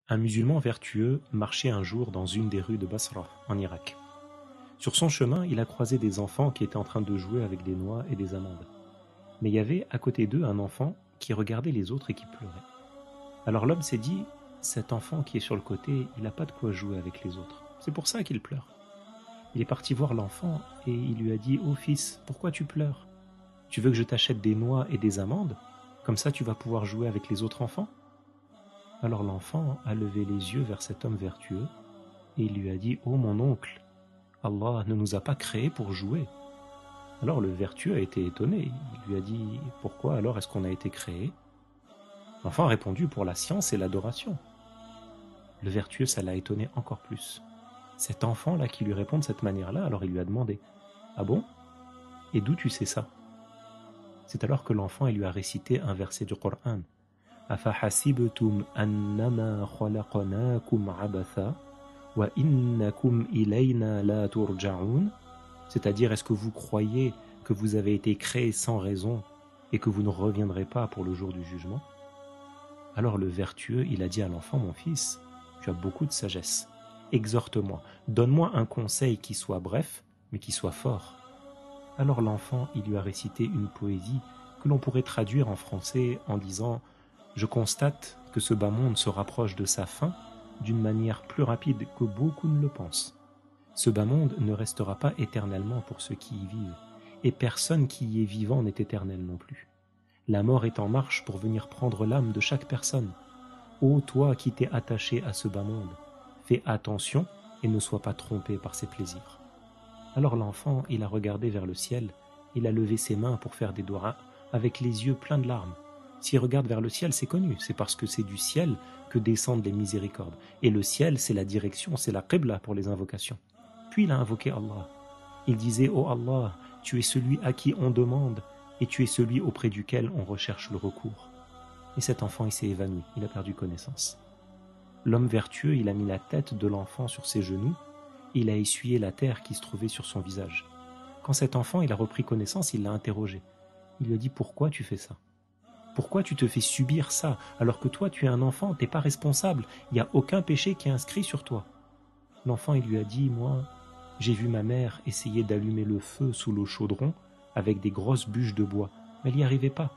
Un musulman vertueux marchait un jour dans une des rues de Basra, en Irak. Sur son chemin, il a croisé des enfants qui étaient en train de jouer avec des noix et des amandes. Mais il y avait à côté d'eux un enfant qui regardait les autres et qui pleurait. Alors l'homme s'est dit, cet enfant qui est sur le côté, il n'a pas de quoi jouer avec les autres. C'est pour ça qu'il pleure. Il est parti voir l'enfant et il lui a dit, « Oh fils, pourquoi tu pleures? Tu veux que je t'achète des noix et des amandes? Comme ça tu vas pouvoir jouer avec les autres enfants ?» Alors l'enfant a levé les yeux vers cet homme vertueux et il lui a dit, « Oh mon oncle, Allah ne nous a pas créés pour jouer. » Alors le vertueux a été étonné. Il lui a dit, « Pourquoi alors est-ce qu'on a été créé ?» L'enfant a répondu, « Pour la science et l'adoration. » Le vertueux, ça l'a étonné encore plus. Cet enfant-là qui lui répond de cette manière-là, alors il lui a demandé, « Ah bon? Et d'où tu sais ça ?» C'est alors que l'enfant lui a récité un verset du Coran. « Afahasibtum annama khalaqnakum abatha wa innakum ilayna la turja'un » C'est-à-dire, est-ce que vous croyez que vous avez été créé sans raison et que vous ne reviendrez pas pour le jour du jugement? Alors le vertueux, il a dit à l'enfant, « Mon fils, tu as beaucoup de sagesse. Exhorte-moi, donne-moi un conseil qui soit bref, mais qui soit fort. » Alors l'enfant, il lui a récité une poésie que l'on pourrait traduire en français en disant « Je constate que ce bas monde se rapproche de sa fin d'une manière plus rapide que beaucoup ne le pensent. Ce bas monde ne restera pas éternellement pour ceux qui y vivent, et personne qui y est vivant n'est éternel non plus. La mort est en marche pour venir prendre l'âme de chaque personne. Ô toi qui t'es attaché à ce bas monde, fais attention et ne sois pas trompé par ses plaisirs. » Alors l'enfant, il a regardé vers le ciel, il a levé ses mains pour faire des doigts avec les yeux pleins de larmes. S'il regarde vers le ciel, c'est connu, c'est parce que c'est du ciel que descendent les miséricordes. Et le ciel, c'est la direction, c'est la qibla pour les invocations. Puis il a invoqué Allah. Il disait, « Oh Allah, tu es celui à qui on demande et tu es celui auprès duquel on recherche le recours. » Et cet enfant, il s'est évanoui, il a perdu connaissance. L'homme vertueux, il a mis la tête de l'enfant sur ses genoux et il a essuyé la terre qui se trouvait sur son visage. Quand cet enfant, il a repris connaissance, il l'a interrogé. Il lui a dit, « Pourquoi tu fais ça? Pourquoi tu te fais subir ça alors que toi, tu es un enfant, tu n'es pas responsable, il n'y a aucun péché qui est inscrit sur toi. » L'enfant, il lui a dit, « Moi, j'ai vu ma mère essayer d'allumer le feu sous le chaudron avec des grosses bûches de bois, mais elle n'y arrivait pas.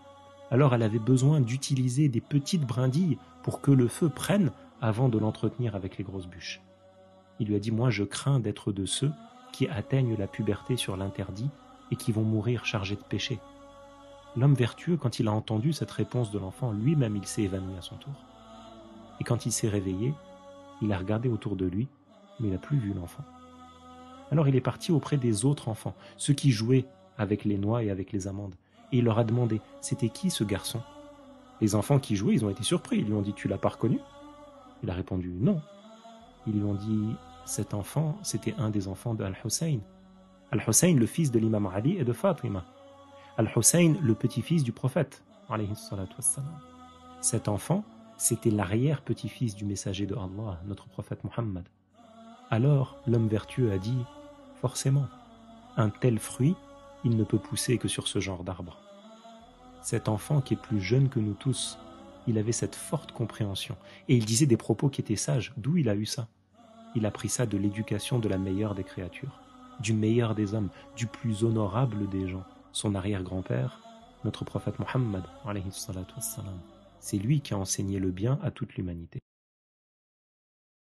Alors elle avait besoin d'utiliser des petites brindilles pour que le feu prenne avant de l'entretenir avec les grosses bûches. » Il lui a dit, « Moi, je crains d'être de ceux qui atteignent la puberté sur l'interdit et qui vont mourir chargés de péché. » L'homme vertueux, quand il a entendu cette réponse de l'enfant, lui-même, il s'est évanoui à son tour. Et quand il s'est réveillé, il a regardé autour de lui, mais il n'a plus vu l'enfant. Alors il est parti auprès des autres enfants, ceux qui jouaient avec les noix et avec les amandes, et il leur a demandé, « C'était qui ce garçon ?» Les enfants qui jouaient, ils ont été surpris, ils lui ont dit, « Tu l'as pas reconnu ?» Il a répondu, « Non. » Ils lui ont dit, « Cet enfant, c'était un des enfants de Al-Hussein. Al-Hussein, le fils de l'imam Ali et de Fatima. Al-Hussein, le petit-fils du prophète. Alayhi salatu wassalam. Cet enfant, c'était l'arrière-petit-fils du messager de Allah, notre prophète Muhammad. » Alors l'homme vertueux a dit, « Forcément, un tel fruit, il ne peut pousser que sur ce genre d'arbre. » Cet enfant qui est plus jeune que nous tous, il avait cette forte compréhension et il disait des propos qui étaient sages. D'où il a eu ça? Il a pris ça de l'éducation de la meilleure des créatures, du meilleur des hommes, du plus honorable des gens, son arrière-grand-père, notre prophète Muhammad, alayhi salatu wassalam. C'est lui qui a enseigné le bien à toute l'humanité.